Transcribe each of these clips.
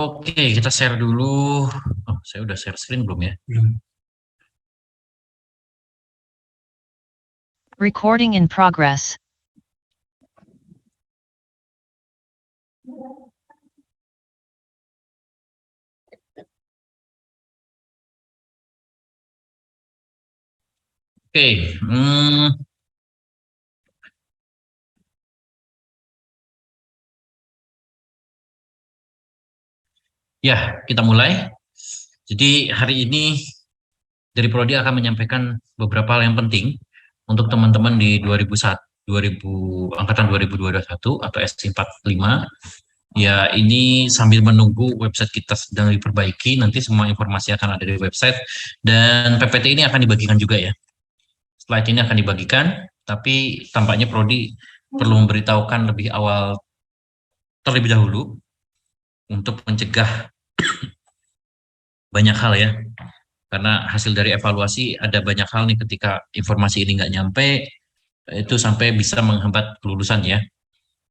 Oke, kita share dulu. Oh, saya udah share screen belum ya? Belum. Recording in progress. Oke, ya kita mulai. Jadi hari ini dari Prodi akan menyampaikan beberapa hal yang penting untuk teman-teman di 2001, 2000, angkatan 2021 atau S45. Ya, ini sambil menunggu website kita sedang diperbaiki, nanti semua informasi akan ada di website dan PPT ini akan dibagikan juga ya. Slide ini akan dibagikan, tapi tampaknya Prodi perlu memberitahukan lebih awal terlebih dahulu untuk mencegah banyak hal ya, karena hasil dari evaluasi ada banyak hal nih ketika informasi ini nggak nyampe, itu sampai bisa menghambat kelulusan ya.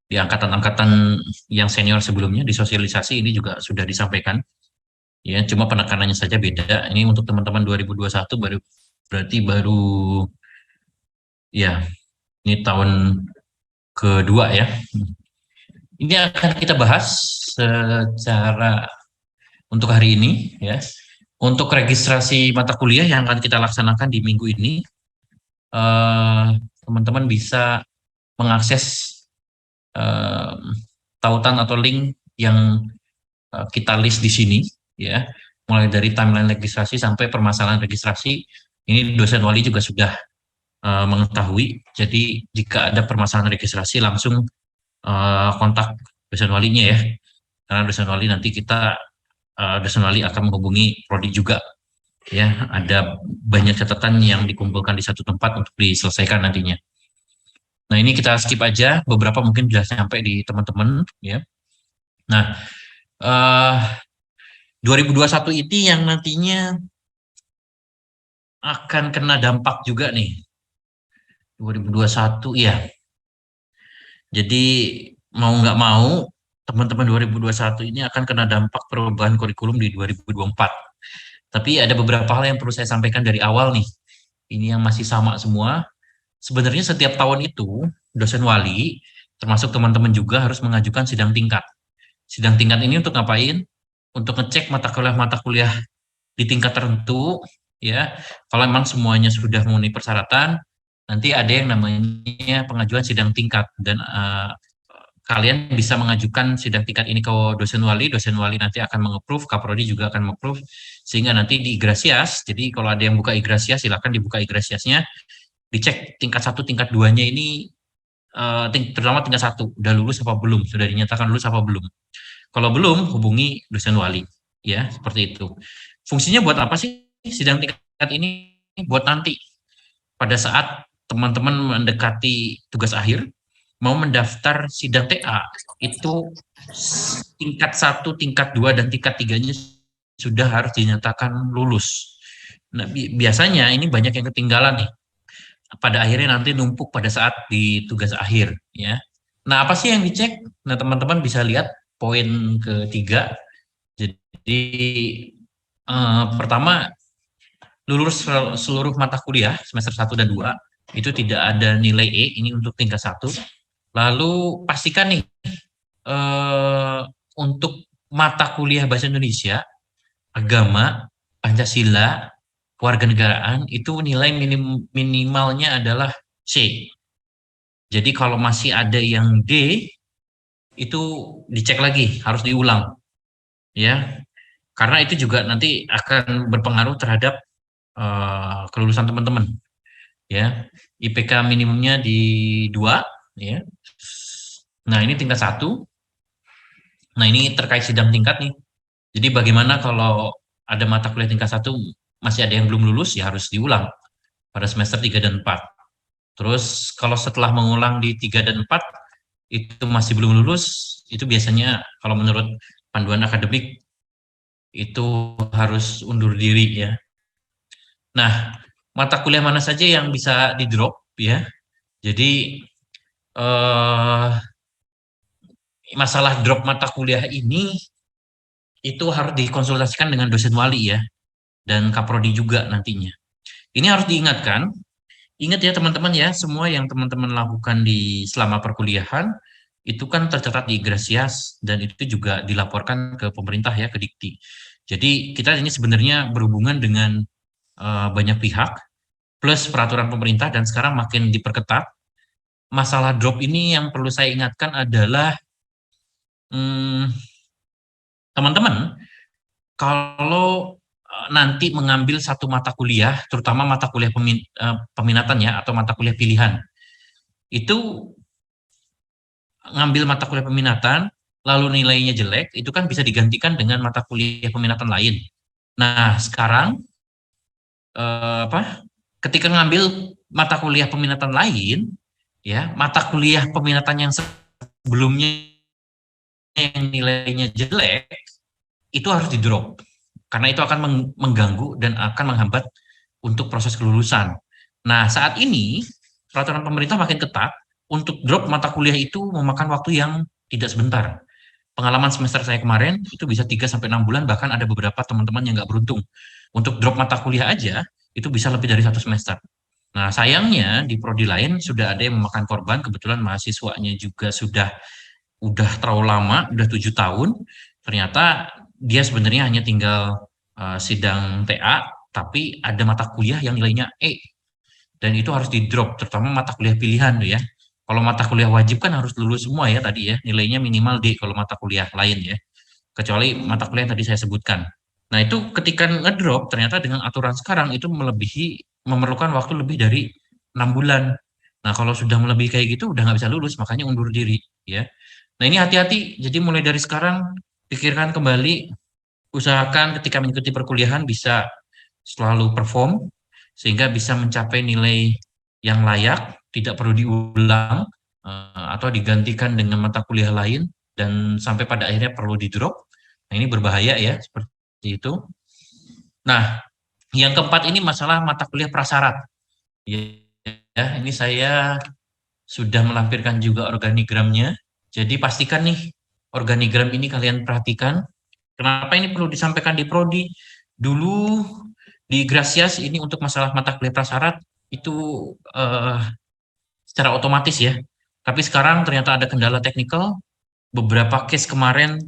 Di angkatan-angkatan yang senior sebelumnya di sosialisasi ini juga sudah disampaikan ya, cuma penekanannya saja beda. Ini untuk teman-teman 2021 baru, berarti baru ya, ini tahun kedua ya. Ini akan kita bahas secara untuk hari ini ya. Untuk registrasi mata kuliah yang akan kita laksanakan di minggu ini, teman-teman bisa mengakses eh, tautan atau link yang kita list di sini ya, mulai dari timeline registrasi sampai permasalahan registrasi. Ini dosen wali juga sudah mengetahui. Jadi jika ada permasalahan registrasi langsung kontak dosen walinya ya, karena dosen wali nanti kita dosen wali akan menghubungi prodi juga ya. Ada banyak catatan yang dikumpulkan di satu tempat untuk diselesaikan nantinya. Nah, ini kita skip aja, beberapa mungkin sudah sampai di teman-teman ya. Nah, eh 2021 ini yang nantinya akan kena dampak juga nih. 2021 ya. Jadi mau nggak mau teman-teman 2021 ini akan kena dampak perubahan kurikulum di 2024. Tapi ada beberapa hal yang perlu saya sampaikan dari awal nih. Ini yang masih sama semua. Sebenarnya setiap tahun itu dosen wali, termasuk teman-teman juga harus mengajukan sidang tingkat. Sidang tingkat ini untuk ngapain? Untuk ngecek mata kuliah di tingkat tertentu, ya. Kalau memang semuanya sudah memenuhi persyaratan, nanti ada yang namanya pengajuan sidang tingkat dan kalian bisa mengajukan sidang tingkat ini ke dosen wali nanti akan mengapprove, Kaprodi juga akan mengapprove, sehingga nanti di Igrasias. Jadi kalau ada yang buka Igrasias, silakan dibuka Igrasiasnya, dicek tingkat satu, tingkat duanya ini, terutama tingkat satu, udah lulus apa belum, sudah dinyatakan lulus apa belum. Kalau belum, hubungi dosen wali, ya seperti itu. Fungsinya buat apa sih sidang tingkat ini? Buat nanti pada saat teman-teman mendekati tugas akhir, mau mendaftar sidang TA, itu tingkat satu, tingkat dua, dan tingkat tiganya sudah harus dinyatakan lulus. Nah, biasanya ini banyak yang ketinggalan nih. Pada akhirnya nanti numpuk pada saat di tugas akhir, ya. Nah, apa sih yang dicek? Nah, teman-teman bisa lihat poin ketiga. Jadi, pertama, lulus seluruh mata kuliah semester 1 dan 2 itu tidak ada nilai E, ini untuk tingkat 1. Lalu pastikan nih, eh, untuk mata kuliah bahasa Indonesia, agama, Pancasila, kewarganegaraan itu nilai minimalnya adalah C. Jadi kalau masih ada yang D, itu dicek lagi, harus diulang ya. Karena itu juga nanti akan berpengaruh terhadap kelulusan teman-teman ya. IPK minimumnya di 2 ya. Nah, ini tingkat 1. Nah, ini terkait sidang tingkat nih. Jadi bagaimana kalau ada mata kuliah tingkat 1 masih ada yang belum lulus, ya harus diulang pada semester 3 dan 4. Terus kalau setelah mengulang di 3 dan 4 itu masih belum lulus, itu biasanya kalau menurut panduan akademik itu harus undur diri ya. Nah, mata kuliah mana saja yang bisa di drop ya. Jadi masalah drop mata kuliah ini itu harus dikonsultasikan dengan dosen wali ya, dan kaprodi juga nantinya. Ini harus diingatkan, ingat ya teman-teman ya, semua yang teman-teman lakukan di selama perkuliahan itu kan tercatat di Grasias dan itu juga dilaporkan ke pemerintah ya, ke Dikti. Jadi kita ini sebenarnya berhubungan dengan banyak pihak plus peraturan pemerintah dan sekarang makin diperketat. Masalah drop ini yang perlu saya ingatkan adalah hmm, teman-teman kalau nanti mengambil satu mata kuliah, terutama mata kuliah peminatan ya atau mata kuliah pilihan, itu ngambil mata kuliah peminatan, lalu nilainya jelek, itu kan bisa digantikan dengan mata kuliah peminatan lain. Nah, sekarang apa? Ketika ngambil mata kuliah peminatan lain, ya mata kuliah peminatan yang sebelumnya yang nilainya jelek itu harus di drop karena itu akan mengganggu dan akan menghambat untuk proses kelulusan. Nah, saat ini peraturan pemerintah makin ketat, untuk drop mata kuliah itu memakan waktu yang tidak sebentar. Pengalaman semester saya kemarin itu bisa 3 sampai 6 bulan, bahkan ada beberapa teman-teman yang nggak beruntung. Untuk drop mata kuliah aja itu bisa lebih dari 1 semester. Nah, sayangnya di prodi lain sudah ada yang memakan korban, kebetulan mahasiswanya juga udah terlalu lama, udah 7 tahun, ternyata dia sebenarnya hanya tinggal sidang TA, tapi ada mata kuliah yang nilainya E, dan itu harus di drop, terutama mata kuliah pilihan tuh ya. Kalau mata kuliah wajib kan harus lulus semua ya tadi ya, nilainya minimal D kalau mata kuliah lain ya, kecuali mata kuliah yang tadi saya sebutkan. Nah itu ketika ngedrop, ternyata dengan aturan sekarang itu memerlukan waktu lebih dari 6 bulan. Nah kalau sudah melebihi kayak gitu udah nggak bisa lulus, makanya undur diri ya. Nah ini hati-hati, jadi mulai dari sekarang pikirkan kembali, usahakan ketika mengikuti perkuliahan bisa selalu perform, sehingga bisa mencapai nilai yang layak, tidak perlu diulang, atau digantikan dengan mata kuliah lain, dan sampai pada akhirnya perlu di-drop. Nah ini berbahaya ya, seperti itu. Nah, yang keempat ini masalah mata kuliah prasyarat. Ya, ini saya sudah melampirkan juga organigramnya. Jadi pastikan nih organigram ini kalian perhatikan. Kenapa ini perlu disampaikan di prodi? Dulu di Grasias ini untuk masalah mata kuliah prasyarat itu secara otomatis ya. Tapi sekarang ternyata ada kendala teknikal. Beberapa case kemarin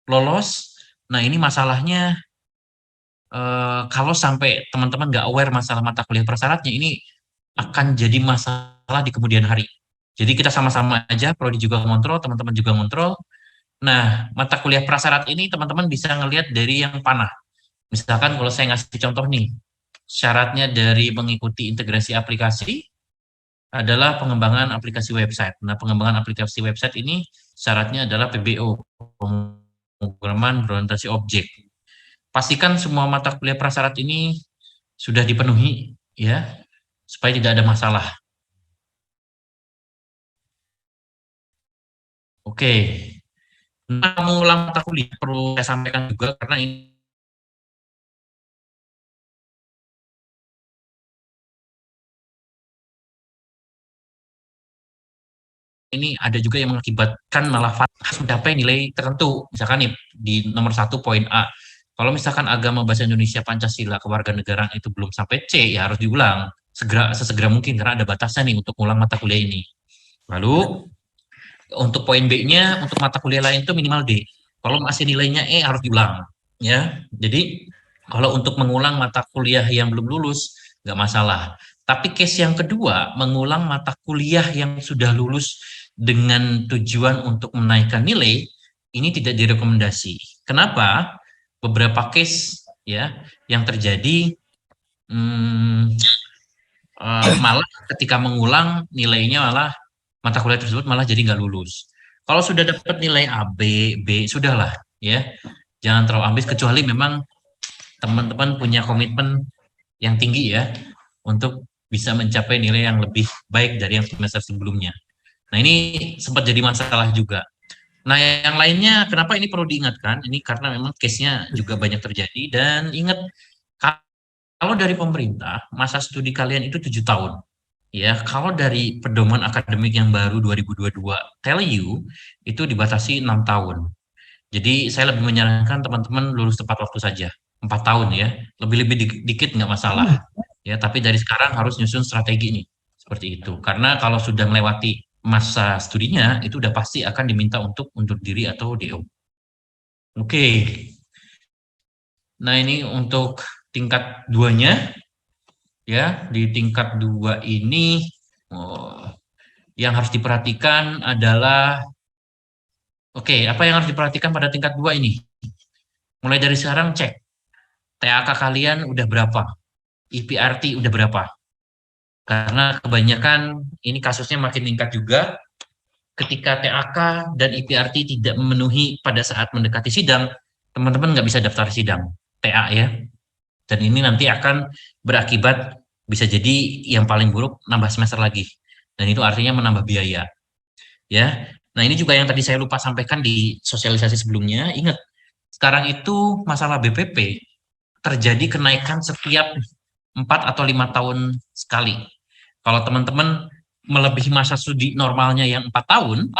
lolos. Nah ini masalahnya kalau sampai teman-teman nggak aware masalah mata kuliah prasyaratnya, ini akan jadi masalah di kemudian hari. Jadi kita sama-sama aja, prodi juga ngontrol, teman-teman juga ngontrol. Nah, mata kuliah prasyarat ini teman-teman bisa ngelihat dari yang panah. Misalkan kalau saya ngasih contoh nih, syaratnya dari mengikuti integrasi aplikasi adalah pengembangan aplikasi website. Nah, pengembangan aplikasi website ini syaratnya adalah PBO, pemrograman berorientasi objek. Pastikan semua mata kuliah prasyarat ini sudah dipenuhi ya, supaya tidak ada masalah. Oke. Nah, mengulang mata kuliah perlu saya sampaikan juga karena ini ada juga yang mengakibatkan malah harus mencapai nilai tertentu. Misalkan nih di nomor 1 poin A. Kalau misalkan agama bahasa Indonesia Pancasila kewarganegaraan itu belum sampai C, ya harus diulang sesegera mungkin karena ada batasnya nih untuk ulang mata kuliah ini. Lalu untuk poin B-nya untuk mata kuliah lain itu minimal D. Kalau masih nilainya E harus diulang ya. Jadi kalau untuk mengulang mata kuliah yang belum lulus nggak masalah. Tapi case yang kedua, mengulang mata kuliah yang sudah lulus dengan tujuan untuk menaikkan nilai, ini tidak direkomendasi. Kenapa? Beberapa case ya yang terjadi malah ketika mengulang nilainya malah mata kuliah tersebut malah jadi nggak lulus. Kalau sudah dapat nilai A, B, B, sudahlah ya. Jangan terlalu ambis kecuali memang teman-teman punya komitmen yang tinggi ya untuk bisa mencapai nilai yang lebih baik dari yang semester sebelumnya. Nah ini sempat jadi masalah juga. Nah yang lainnya kenapa ini perlu diingatkan? Ini karena memang case-nya juga banyak terjadi dan ingat kalau dari pemerintah masa studi kalian itu 7 tahun. Ya, kalau dari pedoman akademik yang baru 2022 tell you itu dibatasi 6 tahun. Jadi saya lebih menyarankan teman-teman lulus tepat waktu saja, 4 tahun ya, lebih-lebih dikit nggak masalah. Ya, tapi dari sekarang harus nyusun strategi nih, seperti itu. Karena kalau sudah melewati masa studinya, itu udah pasti akan diminta untuk undur diri atau DO. Oke, nah ini untuk tingkat 2-nya, ya, di tingkat 2 ini, oh, yang harus diperhatikan adalah, oke, apa yang harus diperhatikan pada tingkat 2 ini? Mulai dari sekarang cek, TAK kalian udah berapa? IPRT udah berapa? Karena kebanyakan ini kasusnya makin meningkat juga ketika TAK dan IPRT tidak memenuhi pada saat mendekati sidang, teman-teman nggak bisa daftar sidang TA ya. Dan ini nanti akan berakibat bisa jadi yang paling buruk nambah semester lagi. Dan itu artinya menambah biaya. Ya. Nah, ini juga yang tadi saya lupa sampaikan di sosialisasi sebelumnya. Ingat, sekarang itu masalah BPP terjadi kenaikan setiap 4 atau 5 tahun sekali. Kalau teman-teman melebihi masa studi normalnya yang 4 tahun,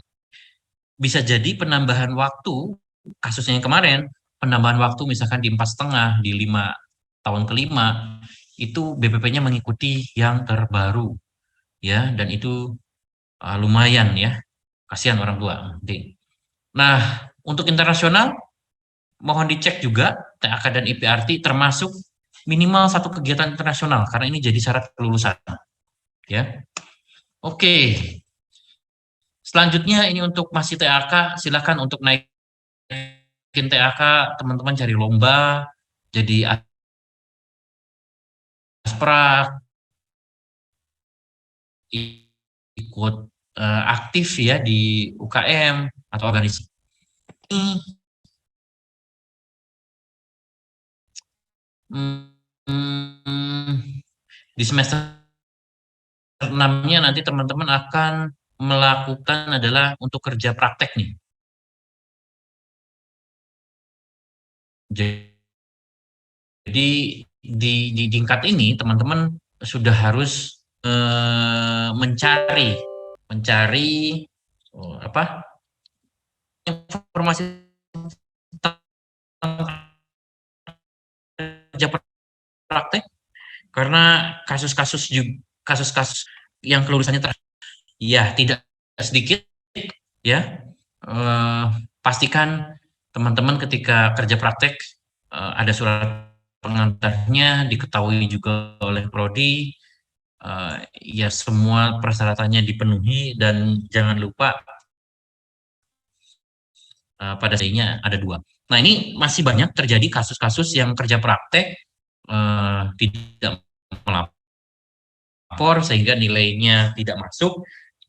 bisa jadi penambahan waktu, kasusnya yang kemarin, penambahan waktu misalkan di 4,5, di 5 tahun kelima, itu BPP-nya mengikuti yang terbaru. Ya, dan itu lumayan ya, kasihan orang tua. Nah, untuk internasional, mohon dicek juga TAK dan IPRT termasuk minimal satu kegiatan internasional, karena ini jadi syarat kelulusan. Ya, oke. Selanjutnya ini untuk masih TAK, silakan untuk naikin TAK, teman-teman cari lomba, jadi asprak, ikut aktif ya di UKM atau organisasi. Di semester 6-nya nanti teman-teman akan melakukan adalah untuk kerja praktek nih. Jadi di tingkat ini teman-teman sudah harus mencari apa informasi tentang kerja praktek, karena kasus-kasus yang kelulusannya ya tidak sedikit ya. Pastikan teman-teman ketika kerja praktek ada surat pengantarnya, diketahui juga oleh prodi, ya semua persyaratannya dipenuhi, dan jangan lupa pada saatnya ada 2. Nah, ini masih banyak terjadi kasus-kasus yang kerja praktek tidak melapor sehingga nilainya tidak masuk.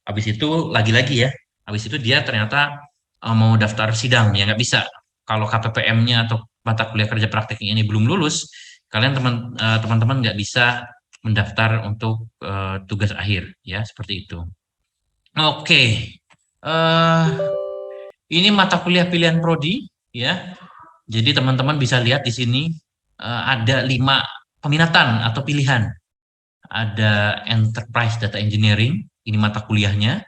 Habis itu lagi-lagi ya, habis itu dia ternyata mau daftar sidang, ya nggak bisa. Kalau KPPM-nya atau mata kuliah kerja prakteknya ini belum lulus, kalian teman-teman nggak bisa mendaftar untuk tugas akhir, ya seperti itu. Oke, ini mata kuliah pilihan prodi, ya. Jadi teman-teman bisa lihat di sini ada 5 peminatan atau pilihan. Ada Enterprise Data Engineering, ini mata kuliahnya.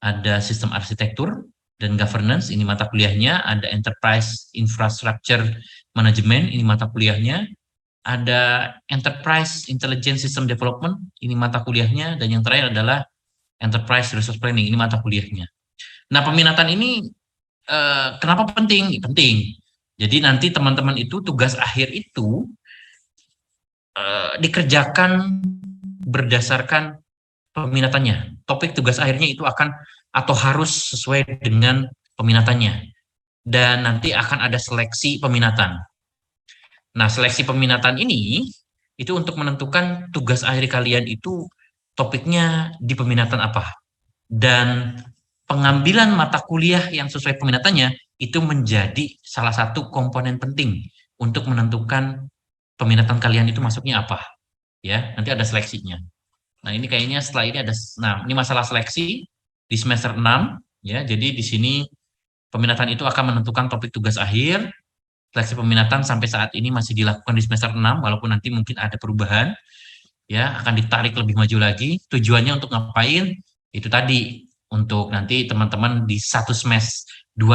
Ada Sistem Arsitektur dan Governance, ini mata kuliahnya. Ada Enterprise Infrastructure Management, ini mata kuliahnya. Ada Enterprise Intelligent System Development, ini mata kuliahnya. Dan yang terakhir adalah Enterprise Resource Planning, ini mata kuliahnya. Nah, peminatan ini kenapa penting? Penting. Jadi nanti teman-teman itu tugas akhir itu dikerjakan berdasarkan peminatannya. Topik tugas akhirnya itu akan atau harus sesuai dengan peminatannya. Dan nanti akan ada seleksi peminatan. Nah, seleksi peminatan ini itu untuk menentukan tugas akhir kalian itu topiknya di peminatan apa. Dan pengambilan mata kuliah yang sesuai peminatannya itu menjadi salah satu komponen penting untuk menentukan peminatan kalian itu masuknya apa. Ya, nanti ada seleksinya. Nah, ini kayaknya setelah ini ada, nah ini masalah seleksi di semester 6 ya. Jadi di sini peminatan itu akan menentukan topik tugas akhir. Seleksi peminatan sampai saat ini masih dilakukan di semester 6 walaupun nanti mungkin ada perubahan ya, akan ditarik lebih maju lagi. Tujuannya untuk ngapain? Itu tadi Untuk nanti teman-teman di 2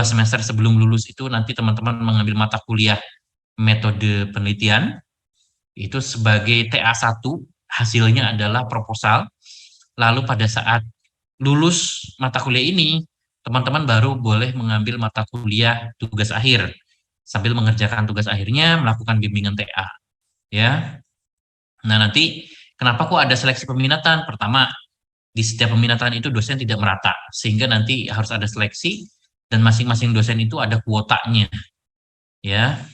semester sebelum lulus itu nanti teman-teman mengambil mata kuliah metode penelitian, itu sebagai TA1, hasilnya adalah proposal. Lalu pada saat lulus mata kuliah ini, teman-teman baru boleh mengambil mata kuliah tugas akhir. Sambil mengerjakan tugas akhirnya, melakukan bimbingan TA. Ya. Nah, nanti kenapa kok ada seleksi peminatan? Pertama, di setiap peminatan itu dosen tidak merata, sehingga nanti harus ada seleksi dan masing-masing dosen itu ada kuotanya. Ya,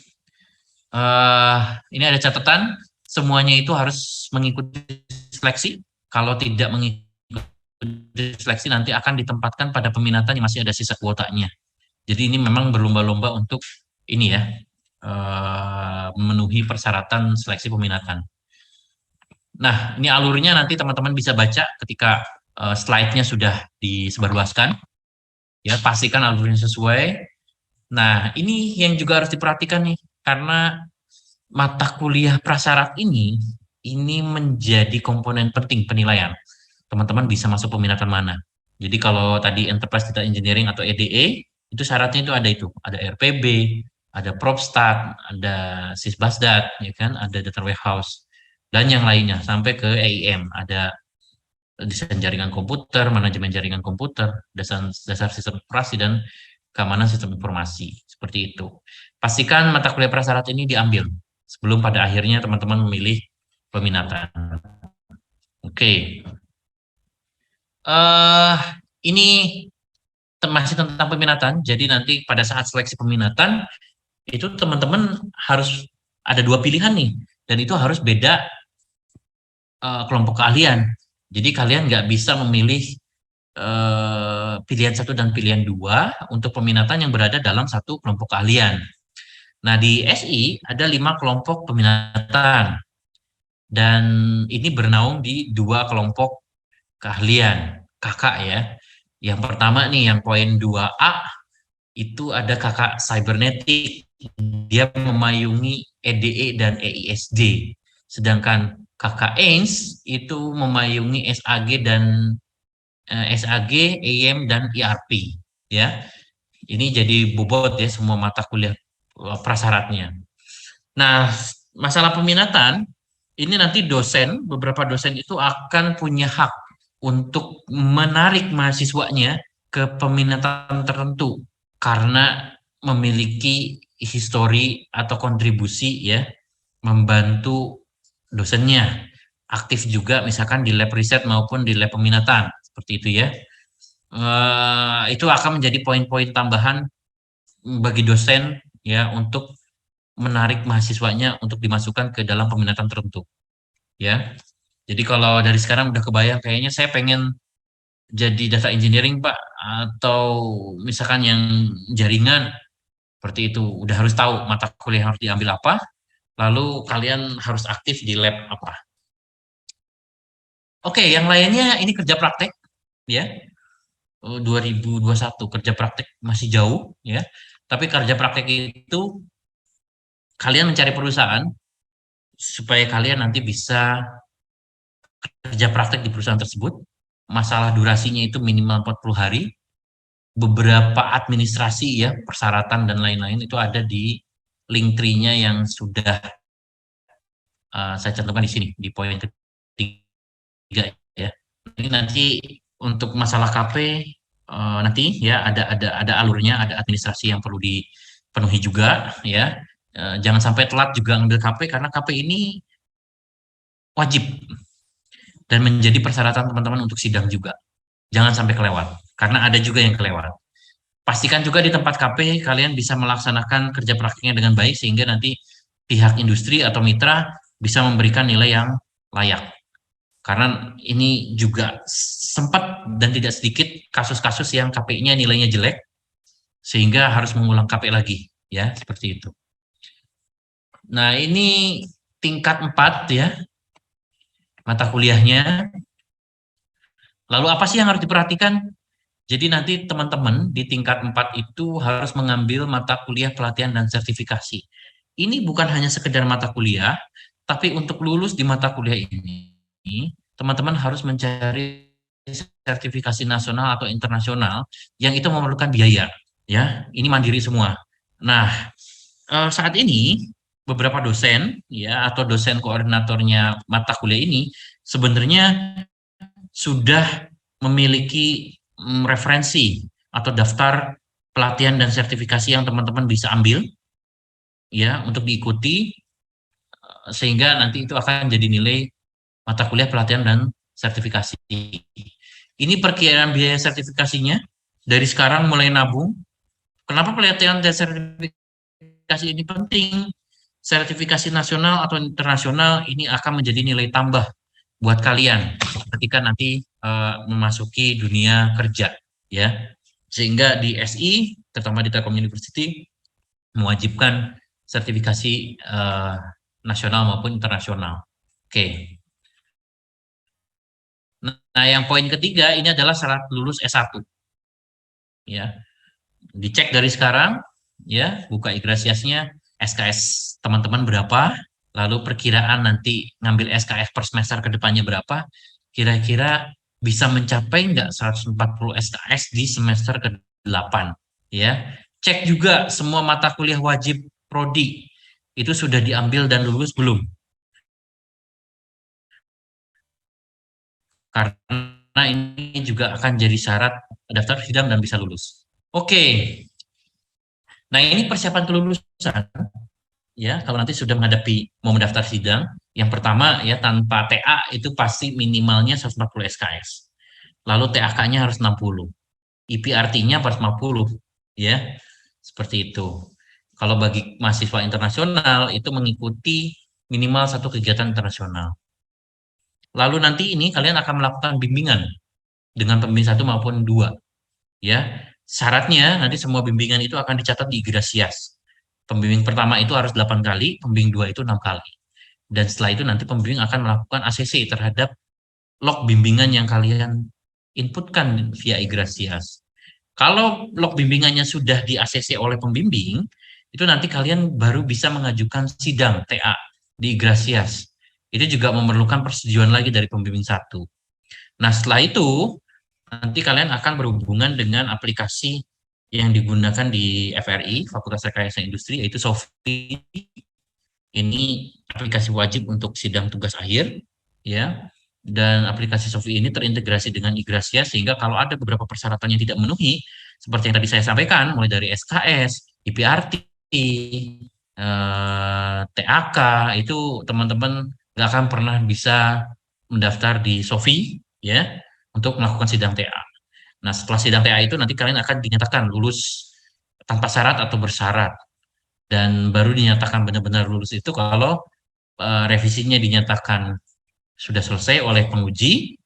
ini ada catatan, semuanya itu harus mengikuti seleksi. Kalau tidak mengikuti seleksi nanti akan ditempatkan pada peminatan yang masih ada sisa kuotanya. Jadi ini memang berlomba-lomba untuk ini ya, memenuhi persyaratan seleksi peminatan. Nah, ini alurnya nanti teman-teman bisa baca ketika slide-nya sudah disebarluaskan. Ya, pastikan alurnya sesuai. Nah, ini yang juga harus diperhatikan nih, karena mata kuliah prasyarat ini menjadi komponen penting penilaian. Teman-teman bisa masuk peminatan mana. Jadi kalau tadi Enterprise Data Engineering atau EDE, itu syaratnya itu, ada RPB, ada PropStat, ada Sysbasdat, ya kan, ada Data Warehouse, dan yang lainnya, sampai ke EIM, ada desain jaringan komputer, manajemen jaringan komputer, dasar sistem operasi, dan keamanan sistem informasi. Seperti itu. Pastikan mata kuliah prasyarat ini diambil sebelum pada akhirnya teman-teman memilih peminatan. Oke. Ini masih tentang peminatan. Jadi nanti pada saat seleksi peminatan, itu teman-teman harus ada 2 pilihan nih. Dan itu harus beda kelompok keahlian. Jadi kalian nggak bisa memilih pilihan 1 dan pilihan 2 untuk peminatan yang berada dalam satu kelompok keahlian. Nah, di SI ada 5 kelompok peminatan dan ini bernaung di 2 kelompok keahlian, kakak ya. Yang pertama nih, yang poin 2A, itu ada kakak cybernetik. Dia memayungi EDE dan EISD. Sedangkan kakak AINS itu memayungi SAG dan SAG, EM, dan ERP. Ya, ini jadi bobot ya semua mata kuliah prasyaratnya. Nah, masalah peminatan, ini nanti beberapa dosen itu akan punya hak untuk menarik mahasiswanya ke peminatan tertentu karena memiliki histori atau kontribusi ya, membantu dosennya. Aktif juga misalkan di lab riset maupun di lab peminatan, seperti itu ya. Itu akan menjadi poin-poin tambahan bagi dosen ya untuk menarik mahasiswanya untuk dimasukkan ke dalam peminatan tertentu ya. Jadi kalau dari sekarang udah kebayang, kayaknya saya pengen jadi data engineering Pak, atau misalkan yang jaringan, seperti itu udah harus tahu mata kuliah yang harus diambil apa, lalu kalian harus aktif di lab apa. Oke, yang lainnya ini kerja praktek ya. 2021 kerja praktek masih jauh ya. Tapi kerja praktek itu kalian mencari perusahaan supaya kalian nanti bisa kerja praktek di perusahaan tersebut. Masalah durasinya itu minimal 40 hari. Beberapa administrasi ya, persyaratan dan lain-lain itu ada di link tree-nya yang sudah saya cantumkan di sini di poin ketiga ya. Ini nanti untuk masalah KP nanti ya ada alurnya, ada administrasi yang perlu dipenuhi juga ya. Jangan sampai telat juga ngambil KP karena KP ini wajib dan menjadi persyaratan teman-teman untuk sidang juga. Jangan sampai kelewat, karena ada juga yang kelewat. Pastikan juga di tempat KP kalian bisa melaksanakan kerja praktiknya dengan baik sehingga nanti pihak industri atau mitra bisa memberikan nilai yang layak. Karena ini juga sempat dan tidak sedikit kasus-kasus yang KP-nya nilainya jelek sehingga harus mengulang KP lagi, ya, seperti itu. Nah, ini tingkat 4 ya, mata kuliahnya. Lalu apa sih yang harus diperhatikan? Jadi nanti teman-teman di tingkat 4 itu harus mengambil mata kuliah pelatihan dan sertifikasi. Ini bukan hanya sekedar mata kuliah, tapi untuk lulus di mata kuliah ini, teman-teman harus mencari sertifikasi nasional atau internasional yang itu memerlukan biaya, ya. Ini mandiri semua. Nah, saat ini beberapa dosen ya atau dosen koordinatornya mata kuliah ini sebenarnya sudah memiliki referensi atau daftar pelatihan dan sertifikasi yang teman-teman bisa ambil ya untuk diikuti sehingga nanti itu akan jadi nilai mata kuliah pelatihan dan sertifikasi. Ini perkiraan biaya sertifikasinya dari sekarang mulai nabung. Kenapa pelatihan dan sertifikasi ini penting? Sertifikasi nasional atau internasional ini akan menjadi nilai tambah buat kalian ketika nanti memasuki dunia kerja ya. Sehingga di SI, terutama di Telkom University mewajibkan sertifikasi nasional maupun internasional. Oke. Nah, yang poin ketiga ini adalah syarat lulus S1. Ya. Dicek dari sekarang ya, buka igrasiasnya SKS teman-teman berapa, lalu perkiraan nanti ngambil SKS per semester ke depannya berapa, kira-kira bisa mencapai nggak 140 SKS di semester ke-8 ya. Cek juga semua mata kuliah wajib prodi itu sudah diambil dan lulus belum, karena ini juga akan jadi syarat daftar sidang dan bisa lulus. Oke, nah ini persiapan kelulusan ya kalau nanti sudah menghadapi mau mendaftar sidang. Yang pertama ya tanpa TA itu pasti minimalnya 140 SKS. Lalu TAK-nya harus 60. IPRT-nya harus 50 ya. Seperti itu. Kalau bagi mahasiswa internasional itu mengikuti minimal satu kegiatan internasional. Lalu nanti ini kalian akan melakukan bimbingan dengan pembimbing 1 maupun 2 ya. Syaratnya nanti semua bimbingan itu akan dicatat di Igrasias. Pembimbing pertama itu harus 8 kali, pembimbing 2 itu 6 kali. Dan setelah itu nanti pembimbing akan melakukan ACC terhadap log bimbingan yang kalian inputkan via Igrasias. Kalau log bimbingannya sudah di ACC oleh pembimbing, itu nanti kalian baru bisa mengajukan sidang TA di Igrasias. Itu juga memerlukan persetujuan lagi dari pembimbing 1. Nah, setelah itu nanti kalian akan berhubungan dengan aplikasi yang digunakan di FRI, Fakultas Rekayasa Industri, yaitu SOFI. Ini aplikasi wajib untuk sidang tugas akhir, ya. Dan aplikasi SOFI ini terintegrasi dengan Igrasias sehingga kalau ada beberapa persyaratan yang tidak memenuhi, seperti yang tadi saya sampaikan, mulai dari SKS, IPRT, TAK, itu teman-teman nggak akan pernah bisa mendaftar di SOFI, ya, untuk melakukan sidang TA. Nah, setelah sidang TA itu nanti kalian akan dinyatakan lulus tanpa syarat atau bersyarat. Dan baru dinyatakan benar-benar lulus itu kalau revisinya dinyatakan sudah selesai oleh penguji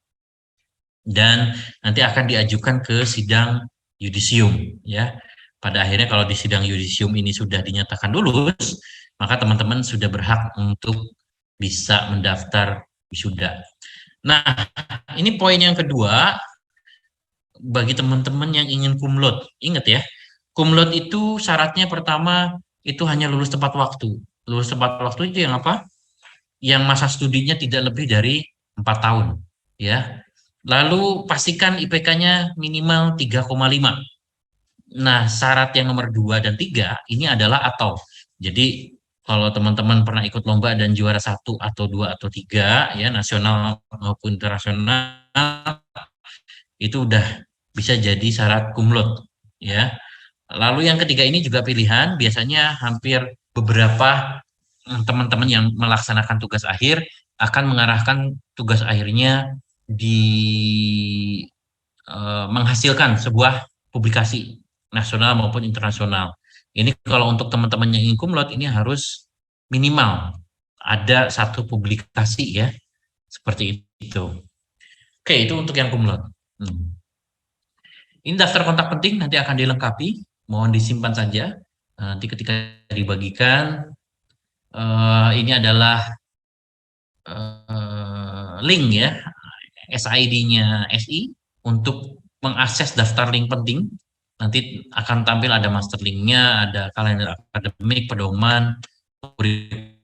dan nanti akan diajukan ke sidang yudisium ya. Pada akhirnya kalau di sidang yudisium ini sudah dinyatakan lulus, maka teman-teman sudah berhak untuk bisa mendaftar wisuda. Nah, ini poin yang kedua bagi teman-teman yang ingin kumlot. Ingat ya, kumlot itu syaratnya pertama itu hanya lulus tepat waktu. Lulus tepat waktu itu yang apa? Yang masa studinya tidak lebih dari 4 tahun. Ya. Lalu pastikan IPK-nya minimal 3,5. Nah, syarat yang nomor 2 dan 3 ini adalah atau. Jadi kalau teman-teman pernah ikut lomba dan juara 1 atau 2 atau 3 ya nasional maupun internasional itu udah bisa jadi syarat kumlot ya. Lalu yang ketiga ini juga pilihan, biasanya hampir beberapa teman-teman yang melaksanakan tugas akhir akan mengarahkan tugas akhirnya di menghasilkan sebuah publikasi nasional maupun internasional. Ini kalau untuk teman-teman yang ingin kumlot ini harus minimal ada satu publikasi ya, seperti itu. Oke, itu untuk yang kumlot. Ini daftar kontak penting nanti akan dilengkapi, mohon disimpan saja. Nanti ketika dibagikan, ini adalah link ya, SID-nya SI untuk mengakses daftar link penting. Nanti akan tampil ada master link-nya, ada kalender akademik, pedoman, kurikulum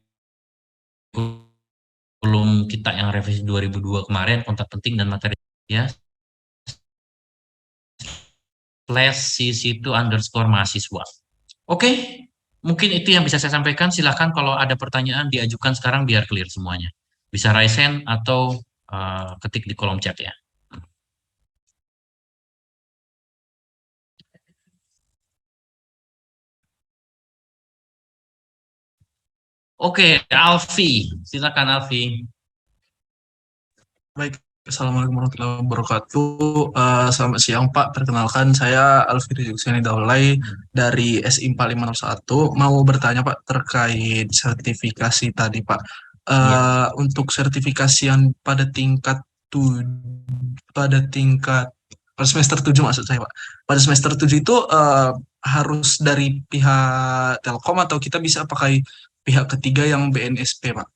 kita yang revisi 2002 kemarin, kontak penting dan materi ya. /cc2_mahasiswa. Oke, mungkin itu yang bisa saya sampaikan. Silahkan kalau ada pertanyaan diajukan sekarang biar clear semuanya. Bisa raise hand atau ketik di kolom chat ya. Oke, Alfi, silakan Alfi. Baik, Assalamualaikum warahmatullahi wabarakatuh. Selamat siang Pak, perkenalkan saya Alfiri Jukseni Daulay dari SI 4501. Mau bertanya Pak terkait sertifikasi tadi Pak. Untuk sertifikasi yang pada tingkat pada semester 7 maksud saya Pak. Pada semester 7 itu harus dari pihak Telkom atau kita bisa pakai pihak ketiga yang BNSP Pak?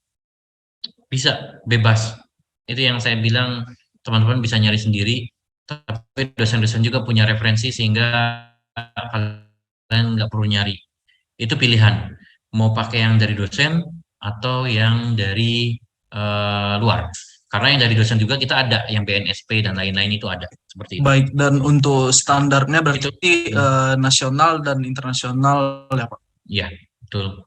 Bisa, bebas. Itu yang saya bilang, teman-teman bisa nyari sendiri, tapi dosen-dosen juga punya referensi sehingga kalian nggak perlu nyari. Itu pilihan, mau pakai yang dari dosen atau yang dari luar. Karena yang dari dosen juga kita ada, yang BNSP dan lain-lain itu ada, seperti itu. Baik, dan untuk standarnya berarti nasional dan internasional ya Pak? Iya, betul.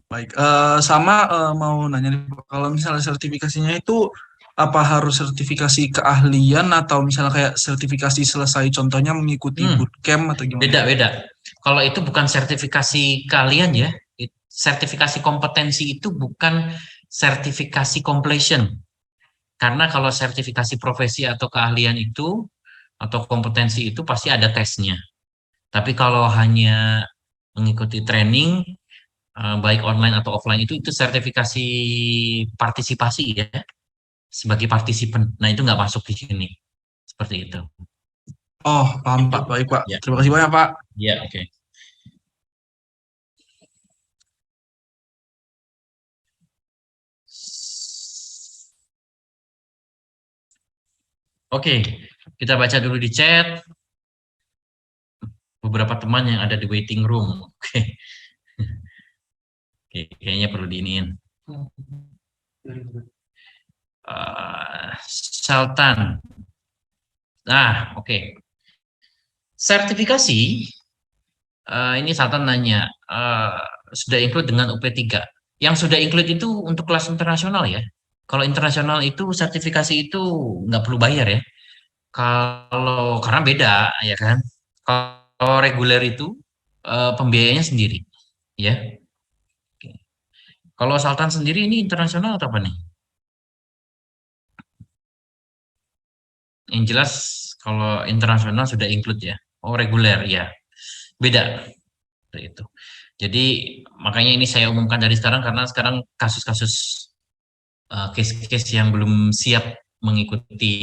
Baik, sama mau nanya nih Pak, kalau misalnya sertifikasinya itu apa harus sertifikasi keahlian atau misalnya kayak sertifikasi selesai contohnya mengikuti bootcamp atau gimana? Beda-beda. Kalau itu bukan sertifikasi kalian ya, sertifikasi kompetensi itu bukan sertifikasi completion. Karena kalau sertifikasi profesi atau keahlian itu atau kompetensi itu pasti ada tesnya. Tapi kalau hanya mengikuti training baik online atau offline itu sertifikasi partisipasi ya, sebagai partisipan. Nah itu nggak masuk di sini, seperti itu. Oh paham Pak, baik Pak. Ya. Terima kasih banyak Pak. Ya oke. Oke, kita baca dulu di chat. Beberapa teman yang ada di waiting room. Oke. Oke, kayaknya perlu diiniin. Sultan. Nah, oke. Sertifikasi, ini Sultan nanya, sudah include dengan UP3. Yang sudah include itu untuk kelas internasional ya. Kalau internasional itu sertifikasi itu nggak perlu bayar ya. Karena beda ya kan. Kalau reguler itu pembiayanya sendiri ya. Oke. Kalau Sultan sendiri ini internasional atau apa nih? Yang jelas kalau internasional sudah include ya. Oh reguler ya. Beda itu. Jadi makanya ini saya umumkan dari sekarang karena sekarang kasus-kasus case-case yang belum siap mengikuti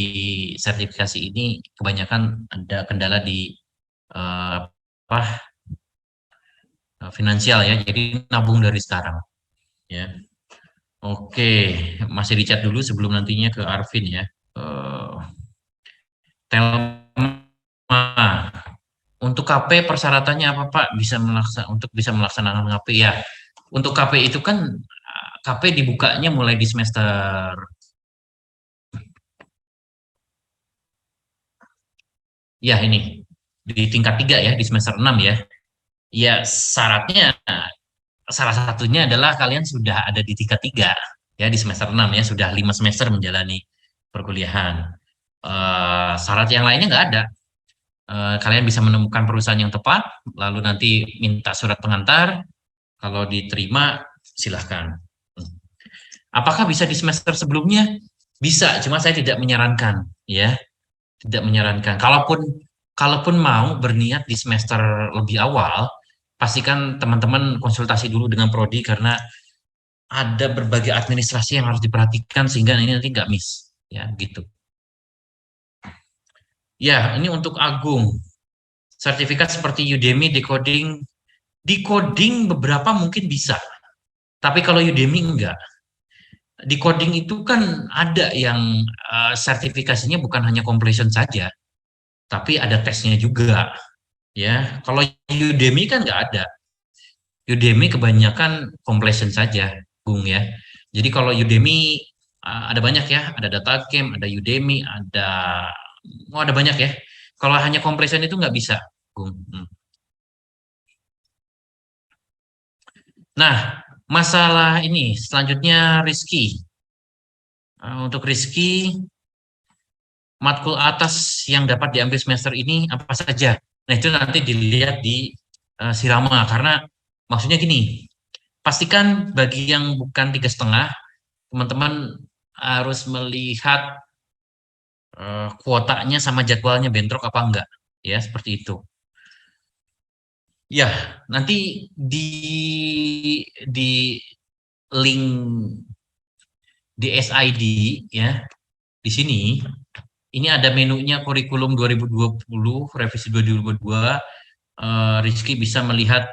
sertifikasi ini kebanyakan ada kendala di finansial ya. Jadi nabung dari sekarang ya. Oke, masih di chat dulu sebelum nantinya ke Arvin ya. Telma, untuk KP persyaratannya apa Pak? Untuk bisa melaksanakan KP ya. Untuk KP itu kan KP dibukanya mulai di semester ya ini di tingkat 3 ya, di semester 6 ya. Ya syaratnya salah satunya adalah kalian sudah ada di tingkat 3 ya di semester 6 ya, sudah 5 semester menjalani perkuliahan. Syarat yang lainnya nggak ada. Kalian bisa menemukan perusahaan yang tepat, lalu nanti minta surat pengantar, kalau diterima silahkan. Apakah bisa di semester sebelumnya? Bisa, cuma saya tidak menyarankan, ya, tidak menyarankan. Kalaupun mau berniat di semester lebih awal, pastikan teman-teman konsultasi dulu dengan prodi karena ada berbagai administrasi yang harus diperhatikan sehingga ini nanti nggak miss, ya, gitu. Ya, ini untuk Agung. Sertifikat seperti Udemy, decoding beberapa mungkin bisa, tapi kalau Udemy enggak. Decoding itu kan ada yang sertifikasinya bukan hanya completion saja, tapi ada tesnya juga. Ya, kalau Udemy kan nggak ada. Udemy kebanyakan completion saja, Bung ya. Jadi kalau Udemy ada banyak ya, ada DataCamp, ada Udemy, ada banyak ya. Kalau hanya completion itu nggak bisa, Gung. Nah, masalah ini selanjutnya Rizky. Untuk Rizky, matkul atas yang dapat diambil semester ini apa saja? Nah, itu nanti dilihat di sirama, karena maksudnya gini, pastikan bagi yang bukan 3,5, teman-teman harus melihat kuotanya sama jadwalnya bentrok apa enggak, ya seperti itu. Ya, nanti di link di SID ya, di sini ini ada menunya kurikulum 2020 revisi 2022. Rizky bisa melihat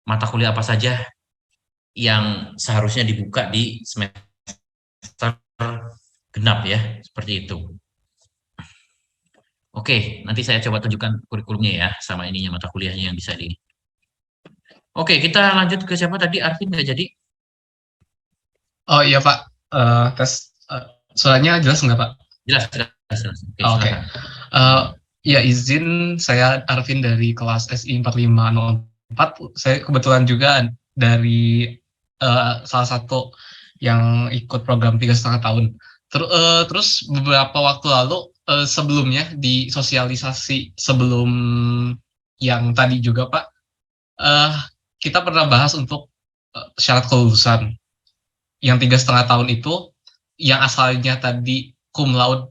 mata kuliah apa saja yang seharusnya dibuka di semester genap ya, seperti itu. Oke, nanti saya coba tunjukkan kurikulumnya ya, sama ininya mata kuliahnya yang bisa di. Oke, kita lanjut ke siapa tadi? Arvin nggak jadi? Oh iya Pak, tes suaranya jelas nggak Pak? Jelas, jelas, jelas. Oke, Oke. silakan. Ya izin, saya Arvin dari kelas SI 4504. Saya kebetulan juga dari salah satu yang ikut program 3,5 tahun. Terus beberapa waktu lalu sebelumnya di sosialisasi sebelum yang tadi juga Pak, eh, kita pernah bahas untuk syarat kelulusan. Yang 3,5 tahun itu yang asalnya tadi cum laude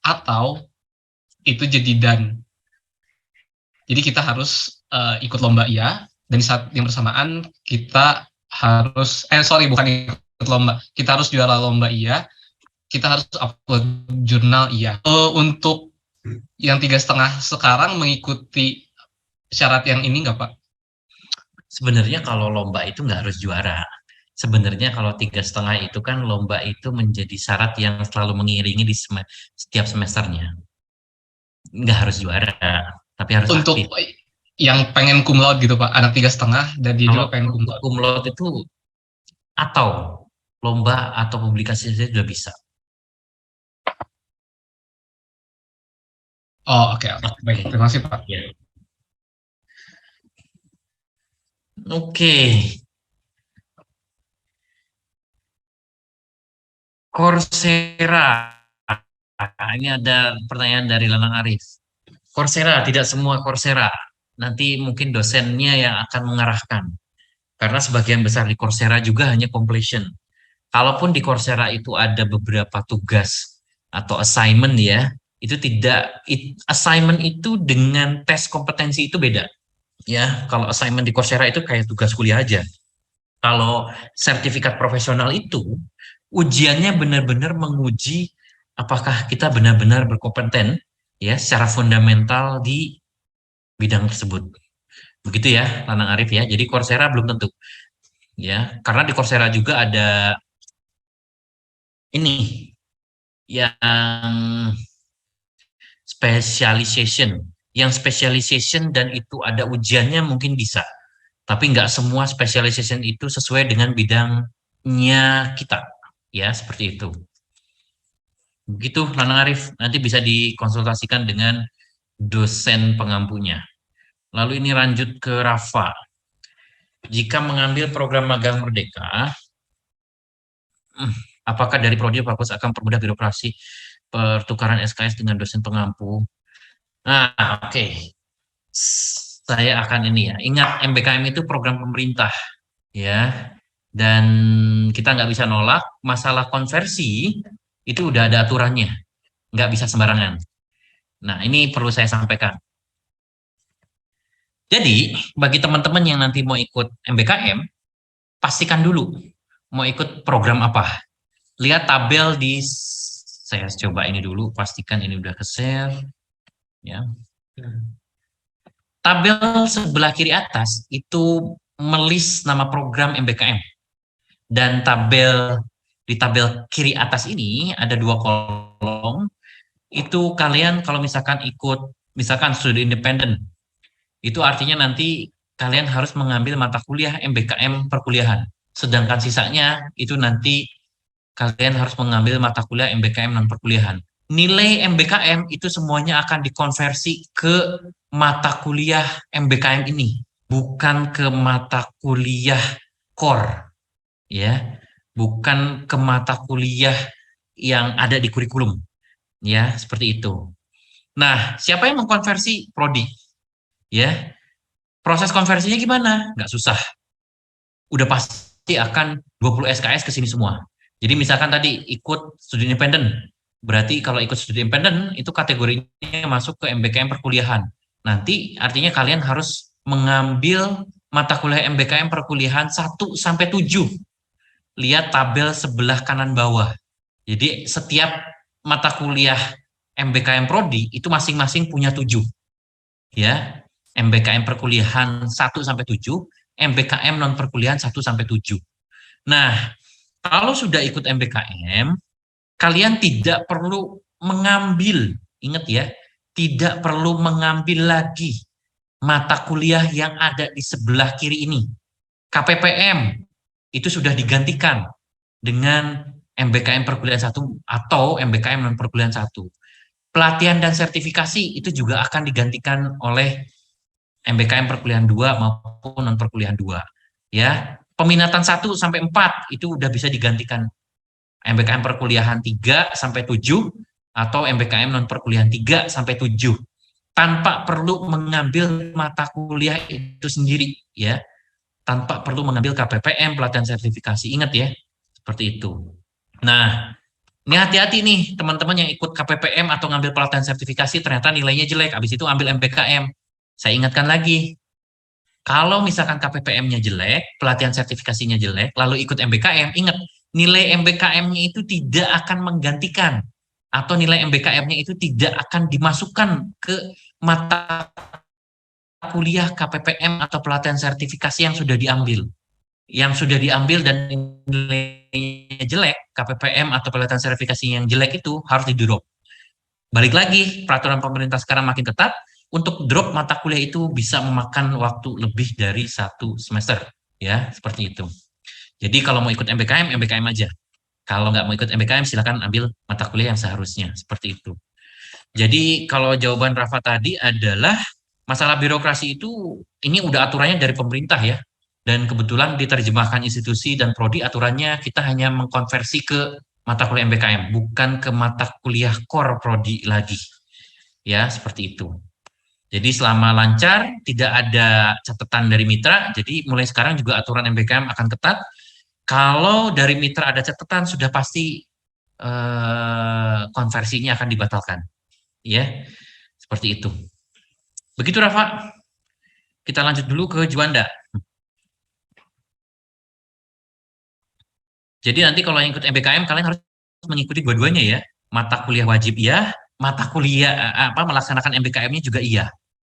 atau itu jadi dan. Jadi kita harus ikut lomba iya, dan di saat yang bersamaan kita harus bukan ikut lomba, kita harus juara lomba iya, kita harus upload jurnal iya. Untuk yang 3,5 sekarang mengikuti syarat yang ini nggak Pak? Sebenarnya kalau lomba itu nggak harus juara. Sebenarnya kalau 3,5 itu kan lomba itu menjadi syarat yang selalu mengiringi di setiap semesternya. Nggak harus juara, tapi harus Untuk aktif. yang pengen cum laude gitu Pak, anak 3,5 dan dia Kalau juga pengen cum untuk laude. cum laude itu atau lomba atau publikasi saja sudah bisa. Oh oke. Baik, terima kasih Pak. Ya. Oke. Coursera. Ini ada pertanyaan dari Lanang Arif. Coursera, tidak semua Coursera. Nanti mungkin dosennya yang akan mengarahkan. Karena sebagian besar di Coursera juga hanya completion. Kalaupun di Coursera itu ada beberapa tugas atau assignment ya, itu tidak, assignment itu dengan tes kompetensi itu beda. Ya, kalau assignment di Coursera itu kayak tugas kuliah aja. Kalau sertifikat profesional itu ujiannya benar-benar menguji apakah kita benar-benar berkompeten ya secara fundamental di bidang tersebut. Begitu ya, Lanang Arif ya. Jadi Coursera belum tentu ya, karena di Coursera juga ada ini yang specialization, dan itu ada ujiannya mungkin bisa, tapi nggak semua specialization itu sesuai dengan bidangnya kita, ya seperti itu. Begitu, Lanang Arif, nanti bisa dikonsultasikan dengan dosen pengampunya. Lalu ini lanjut ke Rafa. Jika mengambil program magang merdeka, apakah dari prodi Fakultas akan mempermudah birokrasi pertukaran SKS dengan dosen pengampu? Nah, oke. Saya akan ini ya. Ingat MBKM itu program pemerintah ya. Dan kita nggak bisa nolak, masalah konversi itu udah ada aturannya. Nggak bisa sembarangan. Nah, ini perlu saya sampaikan. Jadi, bagi teman-teman yang nanti mau ikut MBKM, pastikan dulu mau ikut program apa. Lihat tabel di, saya coba ini dulu, pastikan ini udah ke-share. Ya. Tabel sebelah kiri atas itu melis nama program MBKM. Dan di tabel kiri atas ini ada 2 kolom. Itu kalian kalau misalkan ikut, misalkan studi independen, itu artinya nanti kalian harus mengambil mata kuliah MBKM perkuliahan. Sedangkan sisanya itu nanti kalian harus mengambil mata kuliah MBKM non perkuliahan. nilai MBKM itu semuanya akan dikonversi ke mata kuliah MBKM ini, bukan ke mata kuliah core, ya, bukan ke mata kuliah yang ada di kurikulum, ya, seperti itu. Nah, siapa yang mengkonversi? Prodi, ya. Proses konversinya gimana? Nggak susah. Udah pasti akan 20 SKS ke sini semua. Jadi misalkan tadi ikut studi independen, berarti kalau ikut studi independen itu kategorinya masuk ke MBKM perkuliahan. Nanti artinya kalian harus mengambil mata kuliah MBKM perkuliahan 1 sampai 7. Lihat tabel sebelah kanan bawah. Jadi setiap mata kuliah MBKM Prodi itu masing-masing punya 7. Ya, MBKM perkuliahan 1 sampai 7, MBKM non perkuliahan 1 sampai 7. Nah, kalau sudah ikut MBKM, kalian tidak perlu mengambil, ingat ya, tidak perlu mengambil lagi mata kuliah yang ada di sebelah kiri ini. KPPM itu sudah digantikan dengan MBKM perkuliahan 1 atau MBKM non perkuliahan 1. Pelatihan dan sertifikasi itu juga akan digantikan oleh MBKM perkuliahan 2 maupun non perkuliahan 2. Ya, peminatan 1 sampai 4 itu udah bisa digantikan MBKM perkuliahan 3 sampai 7 atau MBKM non perkuliahan 3 sampai 7 tanpa perlu mengambil mata kuliah itu sendiri, ya. Tanpa perlu mengambil KPPM, pelatihan sertifikasi. Ingat ya, seperti itu. Nah, ini hati-hati nih teman-teman yang ikut KPPM atau ngambil pelatihan sertifikasi ternyata nilainya jelek, habis itu ambil MBKM. Saya ingatkan lagi, kalau misalkan KPPM-nya jelek, pelatihan sertifikasinya jelek, lalu ikut MBKM, ingat, nilai MBKM-nya itu tidak akan menggantikan, atau nilai MBKM-nya itu tidak akan dimasukkan ke mata kuliah KPPM atau pelatihan sertifikasi yang sudah diambil. Yang sudah diambil dan nilainya jelek, KPPM atau pelatihan sertifikasi yang jelek itu harus di-drop. Balik lagi, peraturan pemerintah sekarang makin ketat, untuk drop mata kuliah itu bisa memakan waktu lebih dari 1 semester, ya, seperti itu. Jadi kalau mau ikut MBKM, MBKM aja. Kalau nggak mau ikut MBKM, silakan ambil mata kuliah yang seharusnya, seperti itu. Jadi kalau jawaban Rafa tadi adalah masalah birokrasi itu, ini udah aturannya dari pemerintah ya, dan kebetulan diterjemahkan institusi dan prodi aturannya kita hanya mengkonversi ke mata kuliah MBKM, bukan ke mata kuliah core prodi lagi, ya, seperti itu. Jadi selama lancar, tidak ada catatan dari mitra, jadi mulai sekarang juga aturan MBKM akan ketat. Kalau dari mitra ada catatan, sudah pasti konversinya akan dibatalkan. Ya, seperti itu. Begitu Rafa. Kita lanjut dulu ke Juanda. Jadi nanti kalau yang ikut MBKM, kalian harus mengikuti dua-duanya ya. Mata kuliah wajib iya, mata kuliah melaksanakan MBKM-nya juga iya.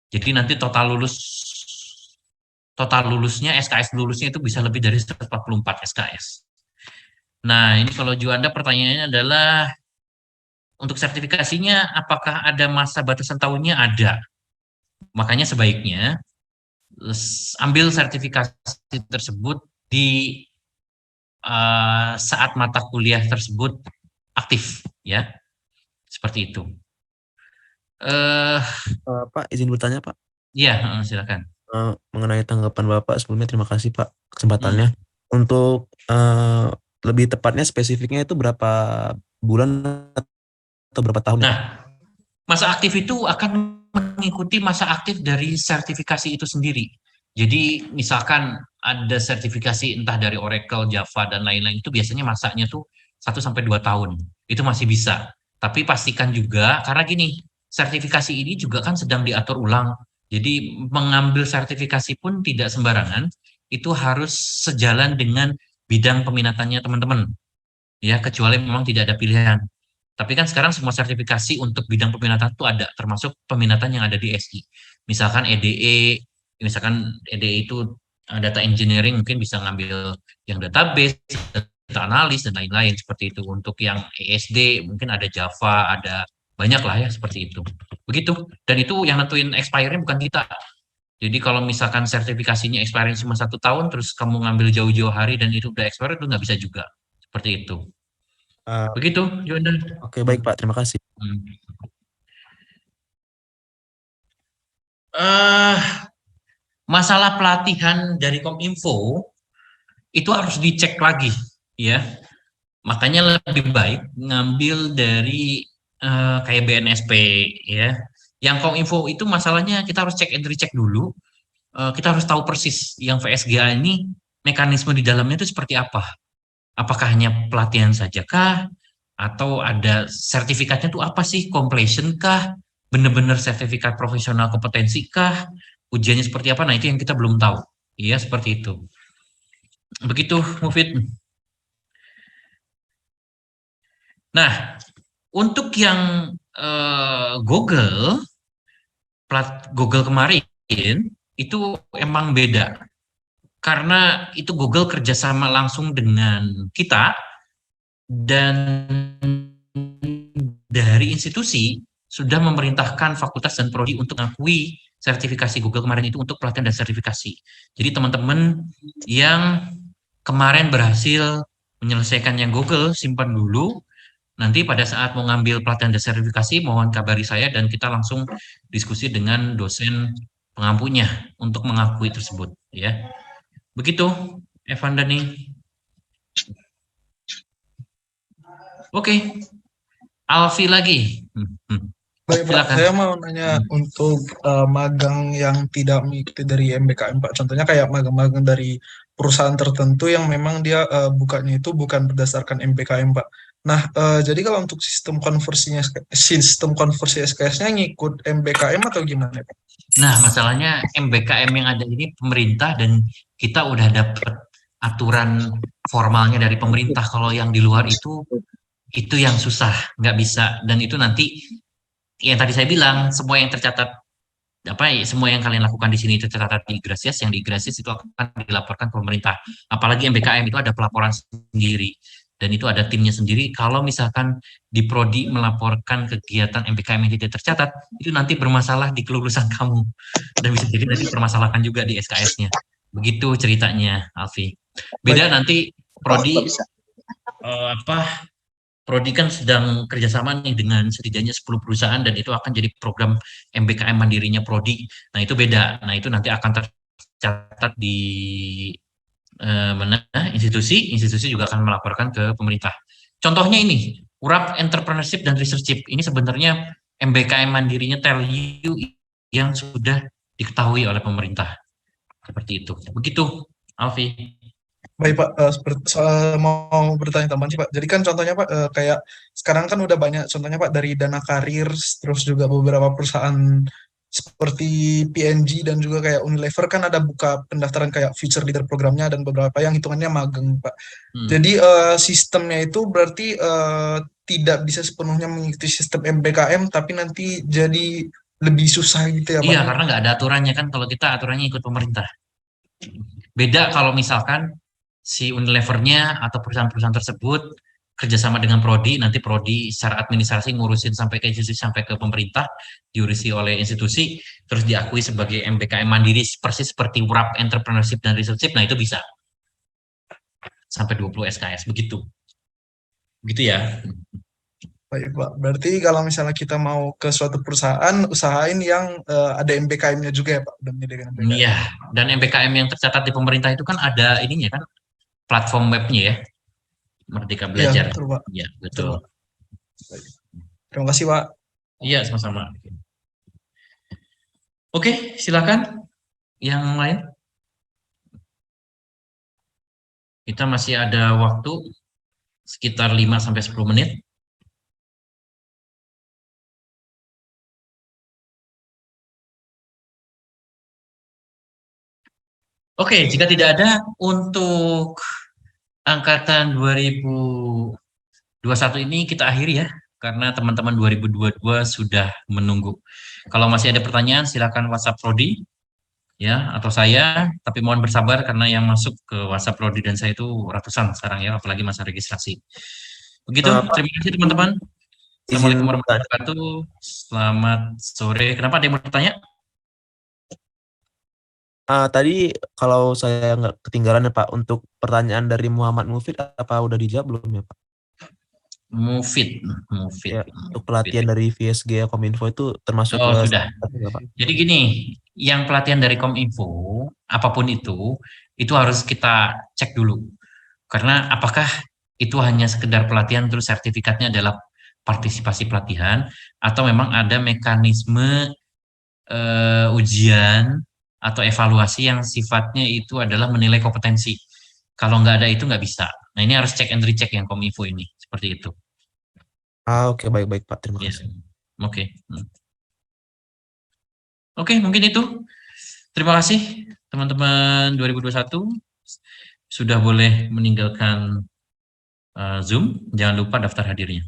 Jadi nanti total lulusnya, SKS lulusnya itu bisa lebih dari 144 SKS. Nah, ini kalau Juanda pertanyaannya adalah untuk sertifikasinya apakah ada masa batasan tahunnya? Ada. Makanya sebaiknya ambil sertifikasi tersebut di saat mata kuliah tersebut aktif, ya. Seperti itu. Pak, izin bertanya, Pak. Iya, silakan. Mengenai tanggapan Bapak sebelumnya, terima kasih Pak kesempatannya. Untuk lebih tepatnya spesifiknya itu berapa bulan atau berapa tahun? Nah, masa aktif itu akan mengikuti masa aktif dari sertifikasi itu sendiri. Jadi misalkan ada sertifikasi entah dari Oracle, Java, dan lain-lain, itu biasanya masanya tuh 1-2 tahun. Itu masih bisa. Tapi pastikan juga, karena gini, sertifikasi ini juga kan sedang diatur ulang. Jadi mengambil sertifikasi pun tidak sembarangan, itu harus sejalan dengan bidang peminatannya teman-teman. Ya, kecuali memang tidak ada pilihan. Tapi kan sekarang semua sertifikasi untuk bidang peminatan itu ada, termasuk peminatan yang ada di SI. Misalkan EDE, misalkan EDE itu data engineering mungkin bisa ngambil yang database, data analis, dan lain-lain seperti itu. Untuk yang ESD mungkin ada Java, ada banyak lah ya seperti itu. Begitu. Dan itu yang nentuin expiry-nya bukan kita. Jadi kalau misalkan sertifikasinya expiry cuma 1 tahun, terus kamu ngambil jauh-jauh hari dan itu udah expired, itu nggak bisa juga. Seperti itu. Begitu, Yonda. Oke, baik Pak, terima kasih. Hmm. Eh, Masalah pelatihan dari Kominfo itu harus dicek lagi, ya. Makanya lebih baik ngambil dari kayak BNSP, ya. Yang Kominfo itu masalahnya kita harus cek and recheck dulu. Kita harus tahu persis yang VSGA ini mekanisme di dalamnya itu seperti apa. Apakah hanya pelatihan saja kah? Atau ada sertifikatnya itu apa sih? Completion kah? Benar-benar sertifikat profesional kompetensi kah? Ujiannya seperti apa? Nah, itu yang kita belum tahu. Iya, seperti itu. Begitu, Mufid. Nah, untuk yang Google, Google kemarin, itu emang beda. Karena itu Google kerjasama langsung dengan kita, dan dari institusi sudah memerintahkan fakultas dan prodi untuk mengakui sertifikasi Google kemarin itu untuk pelatihan dan sertifikasi. Jadi teman-teman yang kemarin berhasil menyelesaikan yang Google, simpan dulu. Nanti pada saat mau ngambil pelatihan dan sertifikasi, mohon kabari saya dan kita langsung diskusi dengan dosen pengampunya untuk mengakui tersebut. Ya, begitu, Evan Dani. Oke, Alfi lagi. Baik Pak, Silakan. saya mau nanya untuk magang yang tidak mengikuti dari MBKM Pak. Contohnya kayak magang-magang dari perusahaan tertentu yang memang dia bukanya itu bukan berdasarkan MBKM Pak. Nah, jadi kalau untuk sistem konversi SKS-nya ngikut MBKM atau gimana Pak? Nah, masalahnya MBKM yang ada ini pemerintah dan kita udah dapat aturan formalnya dari pemerintah. Kalau yang di luar itu yang susah, nggak bisa. Dan itu nanti yang tadi saya bilang, semua yang tercatat semua yang kalian lakukan di sini tercatat di Igrasias, yang di Igrasias itu akan dilaporkan ke pemerintah. Apalagi MBKM itu ada pelaporan sendiri dan itu ada timnya sendiri. Kalau misalkan di prodi melaporkan kegiatan MBKM yang tidak tercatat, itu nanti bermasalah di kelulusan kamu dan bisa jadi nanti permasalahkan juga di SKS-nya. Begitu ceritanya, Alfi. Beda nanti prodi Prodi kan sedang kerjasama nih dengan setidaknya 10 perusahaan dan itu akan jadi program MBKM mandirinya Prodi. Nah, itu beda. Nah, itu nanti akan tercatat di mana institusi juga akan melaporkan ke pemerintah. Contohnya ini, URAP Entrepreneurship dan Researchship. Ini sebenarnya MBKM mandirinya TELU yang sudah diketahui oleh pemerintah. Seperti itu. Begitu, Alfi. Baik Pak, mau bertanya tambahan sih Pak. Jadi kan contohnya Pak, kayak sekarang kan udah banyak contohnya Pak dari Dana Karir, terus juga beberapa perusahaan seperti PNG dan juga kayak Unilever kan ada buka pendaftaran kayak future leader programnya dan beberapa yang hitungannya magang Pak. Jadi sistemnya itu berarti tidak bisa sepenuhnya mengikuti sistem MBKM, tapi nanti jadi lebih susah gitu ya Pak. Iya, karena nggak ada aturannya kan. Kalau kita aturannya ikut pemerintah. Beda kalau misalkan si Unilevernya atau perusahaan-perusahaan tersebut kerjasama dengan Prodi, nanti Prodi secara administrasi ngurusin sampai ke institusi, sampai ke pemerintah, diurusi oleh institusi, terus diakui sebagai MBKM mandiri persis seperti WRAP Entrepreneurship dan Researchship, nah itu bisa sampai 20 SKS, begitu. Begitu ya. Baik, Pak. Berarti kalau misalnya kita mau ke suatu perusahaan, usahain yang ada MBKM-nya juga ya, Pak? Udah menyediakan MBKM. Iya, dan MBKM yang tercatat di pemerintah itu kan ada ininya kan, platform webnya ya, Merdeka Belajar. Iya, betul, Pak. Iya, Betul, betul. Pak. Baik. Terima kasih, Pak. Iya, sama-sama. Oke, silakan. Yang lain? Kita masih ada waktu sekitar 5-10 menit. Oke, jika tidak ada, untuk angkatan 2021 ini kita akhiri ya, karena teman-teman 2022 sudah menunggu. Kalau masih ada pertanyaan, silakan WhatsApp Prodi ya, atau saya, tapi mohon bersabar karena yang masuk ke WhatsApp Prodi dan saya itu ratusan sekarang ya, apalagi masa registrasi. Begitu, terima kasih teman-teman. Assalamualaikum warahmatullahi wabarakatuh. Selamat sore. Kenapa ada yang mau bertanya? Tadi kalau saya nggak ketinggalan ya Pak, untuk pertanyaan dari Muhammad Mufid, apa udah dijawab belum ya Pak? Mufid. Ya, untuk pelatihan dari VSG Kominfo itu termasuk Oh, ke sudah. nggak, Pak? Jadi gini, yang pelatihan dari Kominfo, apapun itu harus kita cek dulu. Karena apakah itu hanya sekedar pelatihan terus sertifikatnya adalah partisipasi pelatihan, atau memang ada mekanisme ujian atau evaluasi yang sifatnya itu adalah menilai kompetensi. Kalau nggak ada itu nggak bisa. Nah, ini harus cek and recheck yang Kominfo ini, seperti itu. Oke, baik-baik Pak, terima Ya. kasih. Oke. Oke, mungkin itu. Terima kasih teman-teman 2021 sudah boleh meninggalkan Zoom. Jangan lupa daftar hadirnya.